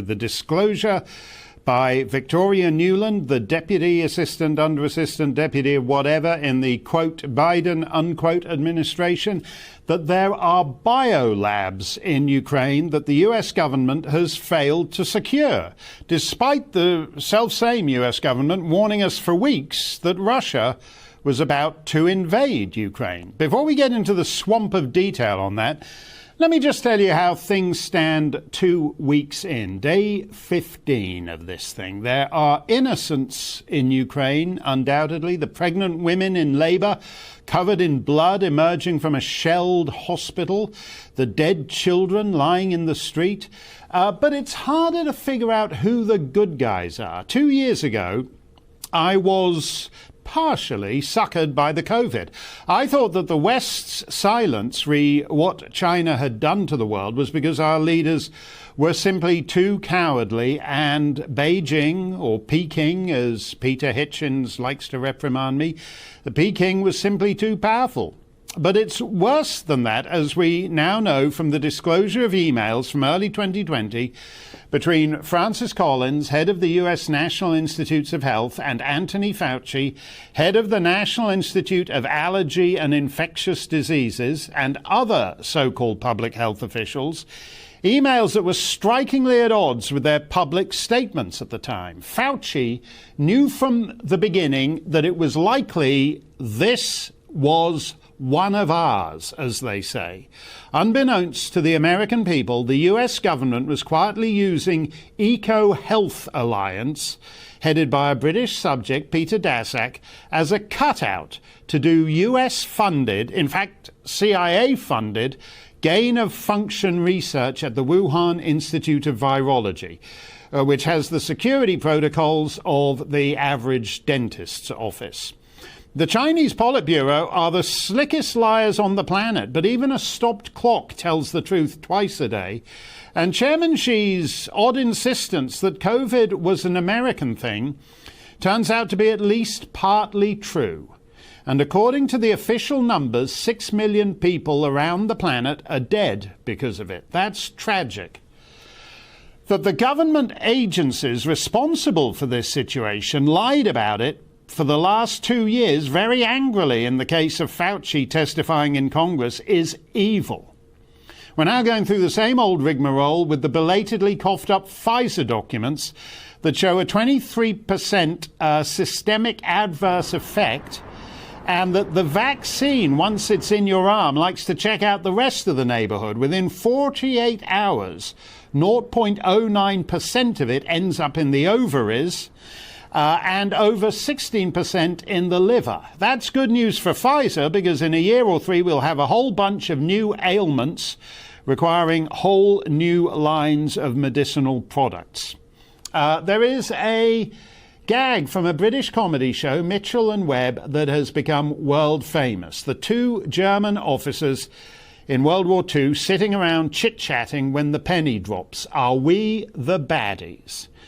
The disclosure by Victoria Newland, the deputy assistant, under assistant, deputy, whatever, in the, quote, Biden, unquote, administration, that there are biolabs in Ukraine that the US government has failed to secure, despite the self-same US government warning us for weeks that Russia was about to invade Ukraine. Before we get into the swamp of detail on that, let me just tell you how things stand 2 weeks in, day 15 of this thing. There are innocents in Ukraine, undoubtedly. The pregnant women in labor, covered in blood, emerging from a shelled hospital. The dead children lying in the street. But it's harder to figure out who the good guys are. 2 years ago, I was partially suckered by the COVID. I thought that the West's silence re what China had done to the world was because our leaders were simply too cowardly, and Beijing, or Peking, as Peter Hitchens likes to reprimand me, the Peking was simply too powerful. But it's worse than that, as we now know from the disclosure of emails from early 2020 between Francis Collins, head of the US National Institutes of Health, and Anthony Fauci, head of the National Institute of Allergy and Infectious Diseases, and other so-called public health officials, emails that were strikingly at odds with their public statements at the time. Fauci knew from the beginning that it was likely this was one of ours, as they say. Unbeknownst to the American people, the US government was quietly using Eco Health Alliance, headed by a British subject, Peter Daszak, as a cutout to do US-funded, in fact CIA-funded, gain-of-function research at the Wuhan Institute of Virology, which has the security protocols of the average dentist's office. The Chinese Politburo are the slickest liars on the planet, but even a stopped clock tells the truth twice a day. And Chairman Xi's odd insistence that COVID was an American thing turns out to be at least partly true. And according to the official numbers, 6 million people around the planet are dead because of it. That's tragic. That the government agencies responsible for this situation lied about it for the last 2 years, very angrily in the case of Fauci testifying in Congress, is evil. We're now going through the same old rigmarole with the belatedly coughed up Pfizer documents that show a 23% systemic adverse effect, and that the vaccine, once it's in your arm, likes to check out the rest of the neighborhood. Within 48 hours, 0.09% of it ends up in the ovaries, and over 16% in the liver. That's good news for Pfizer, because in a year or three we'll have a whole bunch of new ailments requiring whole new lines of medicinal products. There is a gag from a British comedy show, Mitchell and Webb, that has become world famous. The two German officers in World War II sitting around chit-chatting when the penny drops. Are we the baddies?